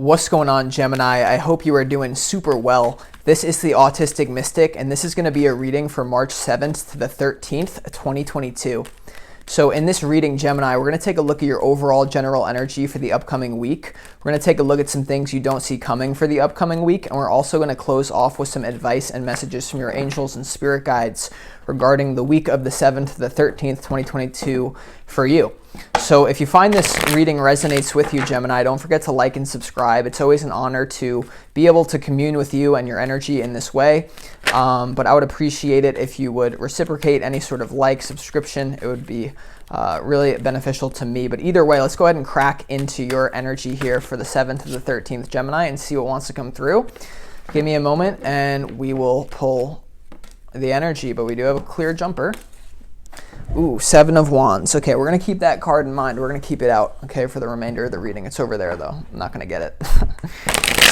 What's going on, Gemini? I hope you are doing super well. This is the Autistic Mystic, and this is going to be a reading for March 7th to the 13th, 2022. So in this reading, Gemini, we're going to take a look at your overall general energy for the upcoming week. We're going to take a look at some things you don't see coming for the upcoming week, and we're also going to close off with some advice and messages from your angels and spirit guides regarding the week of the 7th to the 13th, 2022 for you. So if you find this reading resonates with you, Gemini, don't forget to like and subscribe. It's always an honor to be able to commune with you and your energy in this way. But I would appreciate it if you would reciprocate any sort of like, subscription. It would be really beneficial to me. But either way, let's go ahead and crack into your energy here for the 7th to the 13th, Gemini, and see what wants to come through. Give me a moment and we will pull the energy, but we do have a clear jumper. Ooh, 7 of Wands. Okay, we're going to keep that card in mind. We're going to keep it out, okay, for the remainder of the reading. It's over there, though. I'm not going to get it.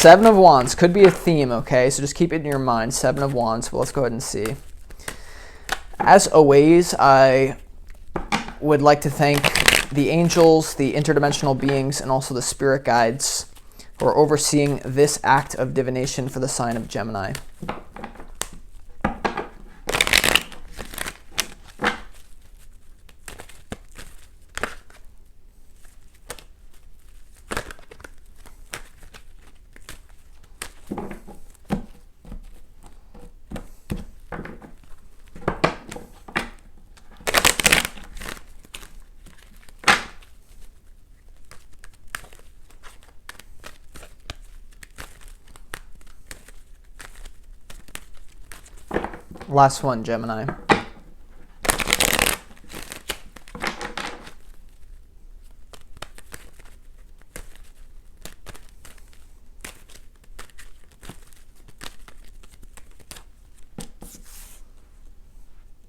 7 of Wands could be a theme, okay? So just keep it in your mind. 7 of Wands. Well, let's go ahead and see. As always, I would like to thank the angels, the interdimensional beings, and also the spirit guides who are overseeing this act of divination for the sign of Gemini. Last one, Gemini.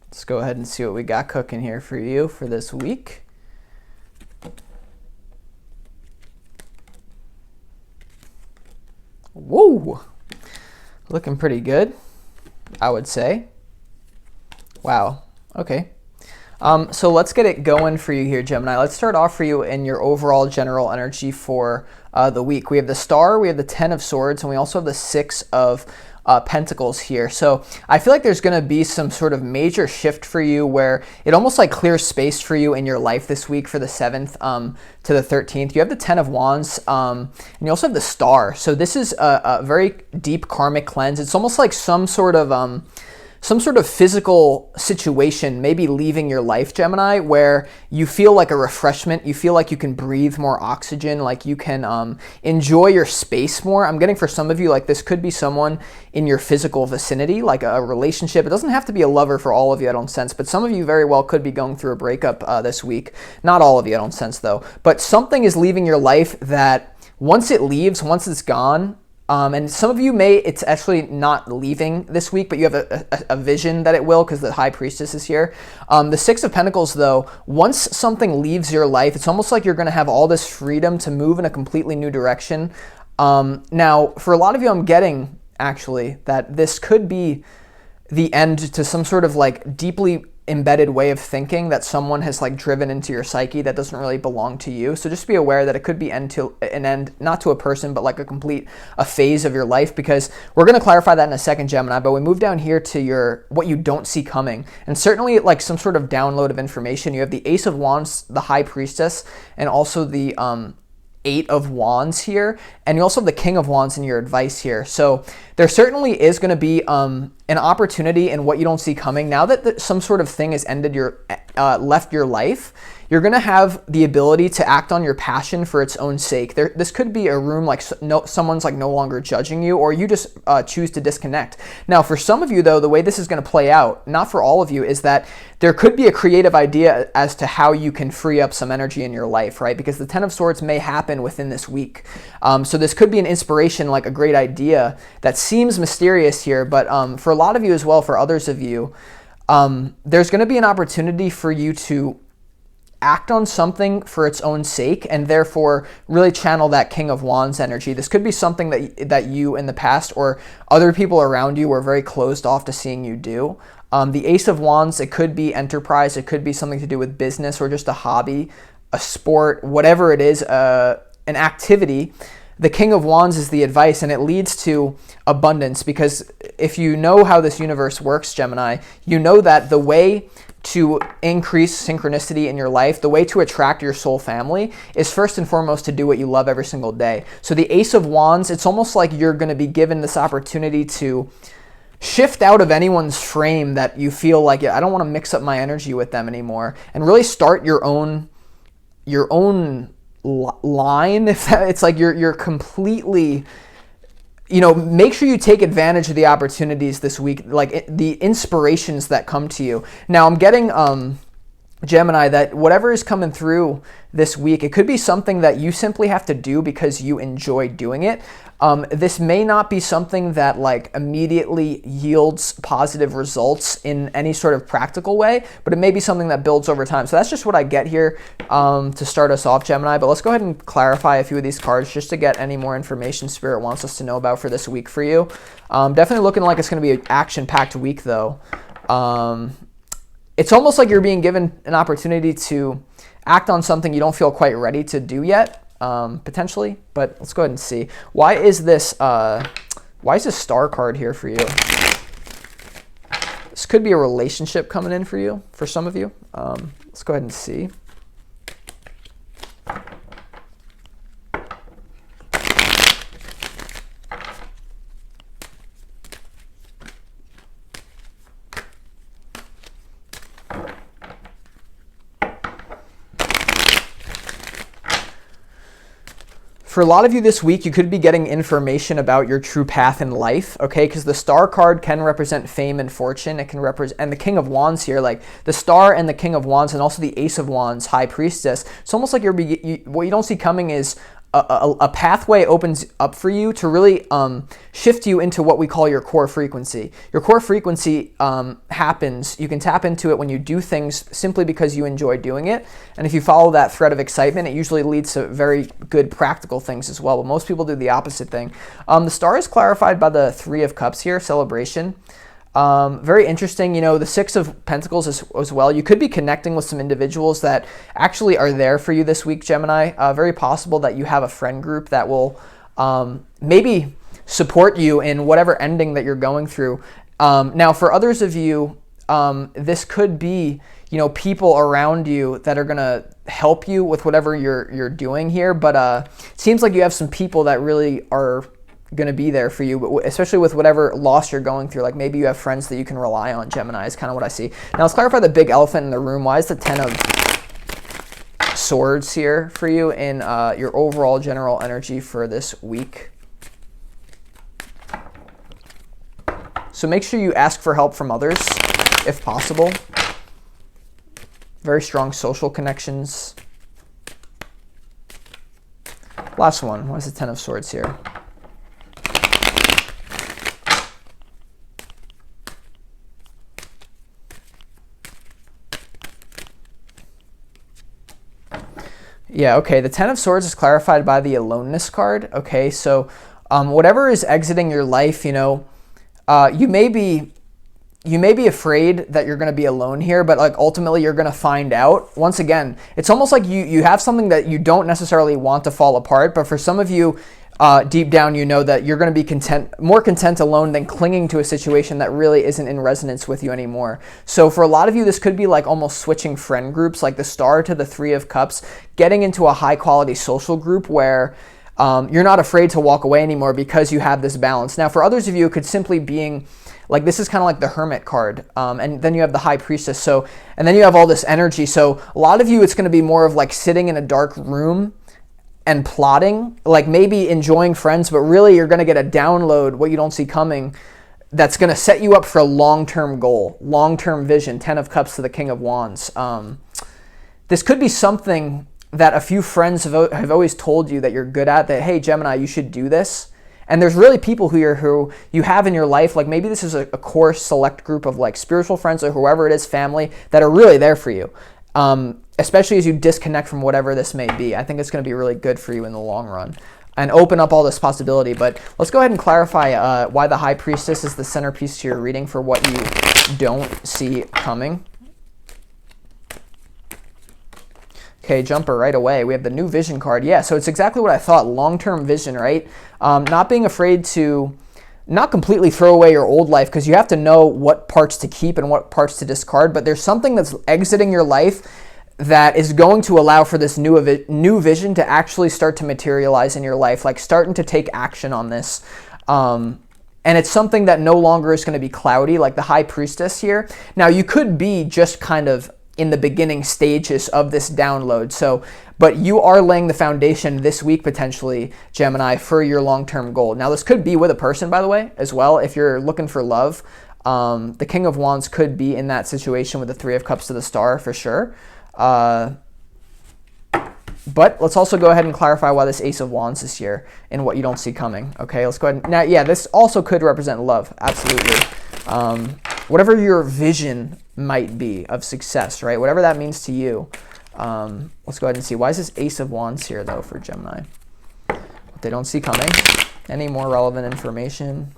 Let's go ahead and see what we got cooking here for you for this week. Whoa! Looking pretty good, I would say. Wow. Okay. So let's get it going for you here, Gemini. Let's start off for you in your overall general energy for the week. We have the Star, we have the 10 of Swords, and we also have the 6 of Pentacles here. So I feel like there's going to be some sort of major shift for you where it almost like clears space for you in your life this week for the 7th to the 13th. You have the 10 of Wands, and you also have the Star. So this is a very deep karmic cleanse. It's almost like some sort of physical situation maybe leaving your life, Gemini, where you feel like a refreshment, you feel like you can breathe more oxygen, like you can enjoy your space more. I'm getting for some of you, like this could be someone in your physical vicinity, like a relationship. It doesn't have to be a lover for all of you, I don't sense, but some of you very well could be going through a breakup this week. Not all of you, I don't sense though. But something is leaving your life that once it leaves, once it's gone, and some of you it's actually not leaving this week, but you have a vision that it will because the High Priestess is here. The 6 of Pentacles, though, once something leaves your life, it's almost like you're going to have all this freedom to move in a completely new direction. Now, for a lot of you, I'm getting, actually, that this could be the end to some sort of like deeply embedded way of thinking that someone has like driven into your psyche that doesn't really belong to you. So just be aware that it could be an end, not to a person, but like a phase of your life, because we're going to clarify that in a second, Gemini. But we move down here to what you don't see coming, and certainly like some sort of download of information. You have the Ace of Wands, the High Priestess, and also the 8 of Wands here, and you also have the King of Wands in your advice here. So there certainly is going to be an opportunity in what you don't see coming. Now that some sort of thing has ended left your life, you're going to have the ability to act on your passion for its own sake. This could be a room like someone's like no longer judging you, or you just choose to disconnect. Now, for some of you, though, the way this is going to play out, not for all of you, is that there could be a creative idea as to how you can free up some energy in your life, right? Because the 10 of Swords may happen within this week. So this could be an inspiration, like a great idea that seems mysterious here, but for a lot of you as well, for others of you, there's going to be an opportunity for you to act on something for its own sake, and therefore really channel that King of Wands energy. This could be something that you in the past or other people around you were very closed off to seeing you do. The Ace of Wands, it could be enterprise, it could be something to do with business or just a hobby, a sport, whatever it is, an activity the King of Wands is the advice, and it leads to abundance, because if you know how this universe works, Gemini, you know that the way to increase synchronicity in your life, the way to attract your soul family, is first and foremost to do what you love every single day. So the Ace of Wands, it's almost like you're going to be given this opportunity to shift out of anyone's frame that you feel like, I don't want to mix up my energy with them anymore, and really start your own line. It's like you're completely, make sure you take advantage of the opportunities this week, like the inspirations that come to you. Now I'm getting Gemini, that whatever is coming through this week, it could be something that you simply have to do because you enjoy doing it. This may not be something that like immediately yields positive results in any sort of practical way, but it may be something that builds over time. So that's just what I get here to start us off, Gemini. But let's go ahead and clarify a few of these cards just to get any more information Spirit wants us to know about for this week for you. Definitely looking like it's going to be an action-packed week, though. It's almost like you're being given an opportunity to act on something you don't feel quite ready to do yet, potentially. But let's go ahead and see. Why is this star card here for you? This could be a relationship coming in for you, for some of you. Let's go ahead and see. For a lot of you this week, you could be getting information about your true path in life, okay? Because the star card can represent fame and fortune. It can represent, and the King of Wands here, like the star and the King of Wands, and also the Ace of Wands, High Priestess. It's almost like what you don't see coming is a pathway opens up for you to really shift you into what we call your core frequency. Your core frequency happens, you can tap into it when you do things simply because you enjoy doing it. And if you follow that thread of excitement, it usually leads to very good practical things as well. But most people do the opposite thing. The star is clarified by the Three of Cups here, celebration. Very interesting, the Six of Pentacles as well. You could be connecting with some individuals that actually are there for you this week, Gemini. Very possible that you have a friend group that will maybe support you in whatever ending that you're going through. Now, for others of you, this could be, people around you that are going to help you with whatever you're doing here. But it seems like you have some people that really are going to be there for you, but especially with whatever loss you're going through. Like maybe you have friends that you can rely on, Gemini, is kind of what I see. Now let's clarify the big elephant in the room. Why is the Ten of Swords here for you in your overall general energy for this week? So make sure you ask for help from others if possible. Very strong social connections. Last one. Why is the Ten of Swords here? Yeah, okay, the Ten of Swords is clarified by the Aloneness card. Okay, so whatever is exiting your life, you may be afraid that you're going to be alone here, but like ultimately you're going to find out. Once again, it's almost like you have something that you don't necessarily want to fall apart, but for some of you, deep down, you know that you're going to be more content alone than clinging to a situation that really isn't in resonance with you anymore. So for a lot of you, this could be like almost switching friend groups, like the Star to the Three of Cups, getting into a high quality social group where you're not afraid to walk away anymore because you have this balance. Now, for others of you, it could simply being like, this is kind of like the Hermit card. And then you have the High Priestess. And then you have all this energy. So a lot of you, it's going to be more of like sitting in a dark room and plotting, like maybe enjoying friends, but really you're going to get a download, what you don't see coming, that's going to set you up for a long-term goal, long-term vision. Ten of Cups to the King of Wands. This could be something that a few friends have always told you that you're good at, that, hey, Gemini, you should do this. And there's really people who you have in your life, like maybe this is a core select group of like spiritual friends or whoever it is, family, that are really there for you. Especially as you disconnect from whatever this may be. I think it's going to be really good for you in the long run and open up all this possibility. But let's go ahead and clarify why the High Priestess is the centerpiece to your reading for what you don't see coming. Okay, jumper right away. We have the new vision card. Yeah, so it's exactly what I thought. Long-term vision, right? Not being afraid to not completely throw away your old life, because you have to know what parts to keep and what parts to discard, but there's something that's exiting your life that is going to allow for this new vision to actually start to materialize in your life, like starting to take action on this. And it's something that no longer is going to be cloudy, like the High Priestess here. Now, you could be just kind of in the beginning stages of this download. So, but you are laying the foundation this week, potentially, Gemini, for your long-term goal. Now, this could be with a person, by the way, as well. If you're looking for love, the King of Wands could be in that situation with the Three of Cups to the Star, for sure. But let's also go ahead and clarify why this Ace of Wands is here and what you don't see coming. Okay, let's go ahead. Now, yeah, this also could represent love. Absolutely. Whatever your vision might be of success, right? Whatever that means to you. Let's go ahead and see. Why is this Ace of Wands here, though, for Gemini? What they don't see coming. Any more relevant information?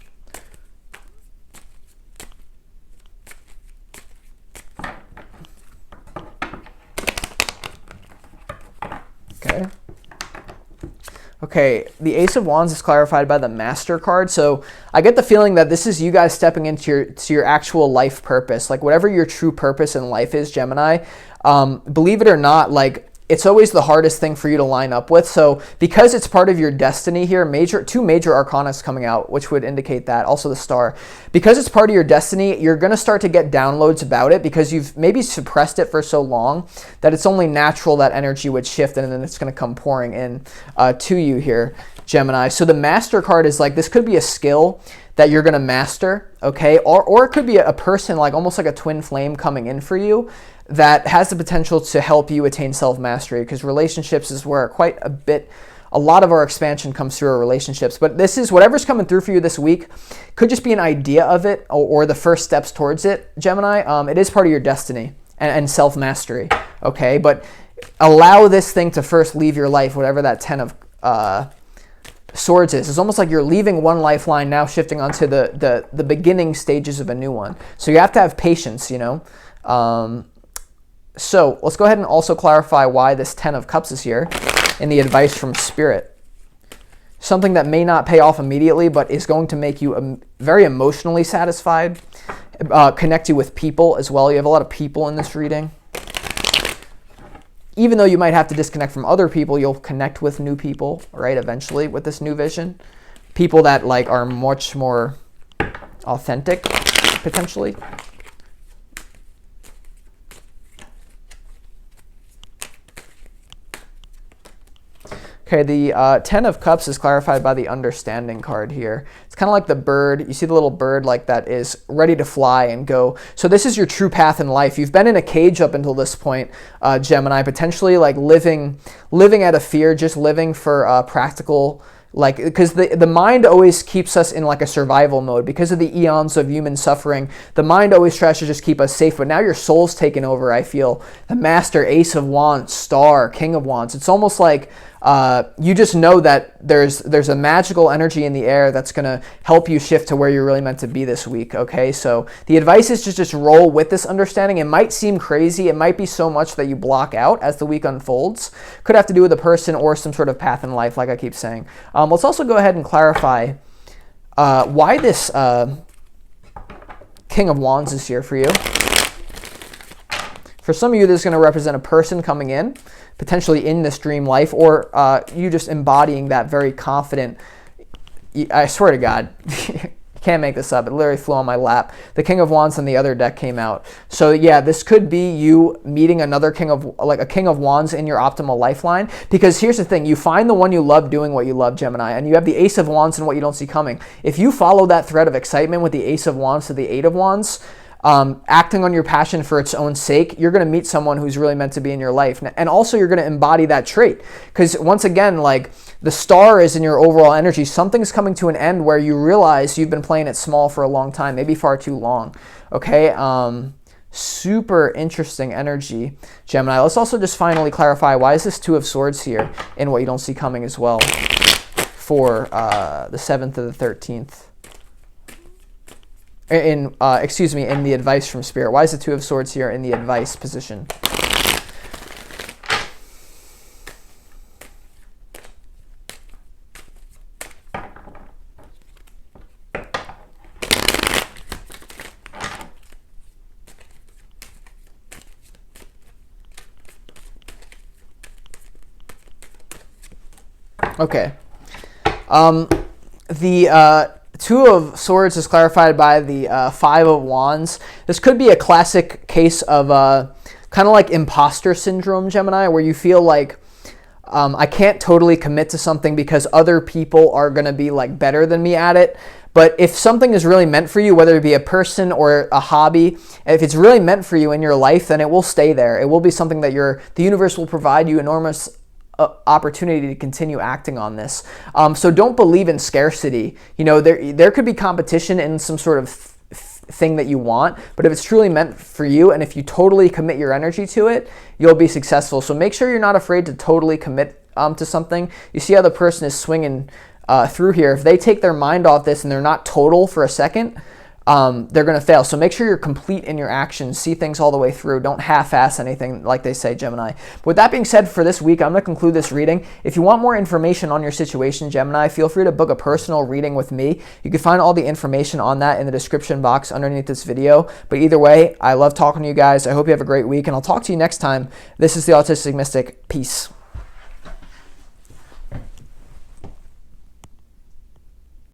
Okay. Okay, the Ace of Wands is clarified by the Master card. So I get the feeling that this is you guys stepping into your actual life purpose. Like whatever your true purpose in life is, Gemini, believe it or not, like it's always the hardest thing for you to line up with. So because it's part of your destiny here, two major arcana coming out, which would indicate that, also the Star. Because it's part of your destiny, you're going to start to get downloads about it because you've maybe suppressed it for so long that it's only natural that energy would shift and then it's going to come pouring in to you here, Gemini. So the Master card is like, this could be a skill that you're going to master, okay? Or it could be a person, like almost like a twin flame coming in for you that has the potential to help you attain self-mastery, because relationships is where a lot of our expansion comes through our relationships. But this is whatever's coming through for you this week, could just be an idea of it or the first steps towards it, Gemini. It is part of your destiny and self-mastery, okay? But allow this thing to first leave your life, whatever that 10 of Swords is. It's almost like you're leaving one lifeline, now shifting onto the beginning stages of a new one. So you have to have patience, you know? So let's go ahead and also clarify why this 10 of Cups is here in the advice from Spirit. Something that may not pay off immediately, but is going to make you very emotionally satisfied, connect you with people as well. You have a lot of people in this reading. Even though you might have to disconnect from other people, you'll connect with new people, right, eventually with this new vision. People that like are much more authentic, potentially. Okay, the 10 of Cups is clarified by the Understanding card here. It's kind of like the bird. You see the little bird like that is ready to fly and go. So this is your true path in life. You've been in a cage up until this point, Gemini, potentially like living out of fear, just living for practical, like, because the mind always keeps us in like a survival mode. Because of the eons of human suffering, the mind always tries to just keep us safe. But now your soul's taken over, I feel. The Master, Ace of Wands, Star, King of Wands. It's almost like you just know that there's a magical energy in the air that's going to help you shift to where you're really meant to be this week, okay? So the advice is to just roll with this understanding. It might seem crazy. It might be so much that you block out as the week unfolds. Could have to do with a person or some sort of path in life, like I keep saying. Let's also go ahead and clarify why this King of Wands is here for you. For some of you, this is going to represent a person coming in, potentially in this dream life, or you just embodying that very confident, I swear to God, can't make this up, it literally flew on my lap. The King of Wands and the other deck came out. So yeah, this could be you meeting another a King of Wands in your optimal lifeline, because here's the thing, you find the one you love doing what you love, Gemini, and you have the Ace of Wands and what you don't see coming. If you follow that thread of excitement with the Ace of Wands to the Eight of Wands, acting on your passion for its own sake, you're going to meet someone who's really meant to be in your life. And also you're going to embody that trait. Because once again, like the Star is in your overall energy. Something's coming to an end where you realize you've been playing it small for a long time, maybe far too long. Okay. Super interesting energy, Gemini. Let's also just finally clarify, why is this Two of Swords here in what you don't see coming as well for the 7th to the 13th? In the advice from Spirit. Why is the Two of Swords here in the advice position? Okay. The Two of Swords is clarified by the Five of Wands. This could be a classic case of kind of like imposter syndrome, Gemini, where you feel like I can't totally commit to something because other people are going to be like better than me at it. But if something is really meant for you, whether it be a person or a hobby, if it's really meant for you in your life, then it will stay there. It will be something that the universe will provide you enormous opportunity to continue acting on this. So don't believe in scarcity. You know, there could be competition in some sort of thing that you want, but if it's truly meant for you and if you totally commit your energy to it, you'll be successful. So make sure you're not afraid to totally commit to something. You see how the person is swinging through here. If they take their mind off this and they're not total for a second, they're going to fail. So make sure you're complete in your actions. See things all the way through. Don't half-ass anything, like they say, Gemini. But with that being said, for this week, I'm going to conclude this reading. If you want more information on your situation, Gemini, feel free to book a personal reading with me. You can find all the information on that in the description box underneath this video. But either way, I love talking to you guys. I hope you have a great week, and I'll talk to you next time. This is the Autistic Mystic. Peace.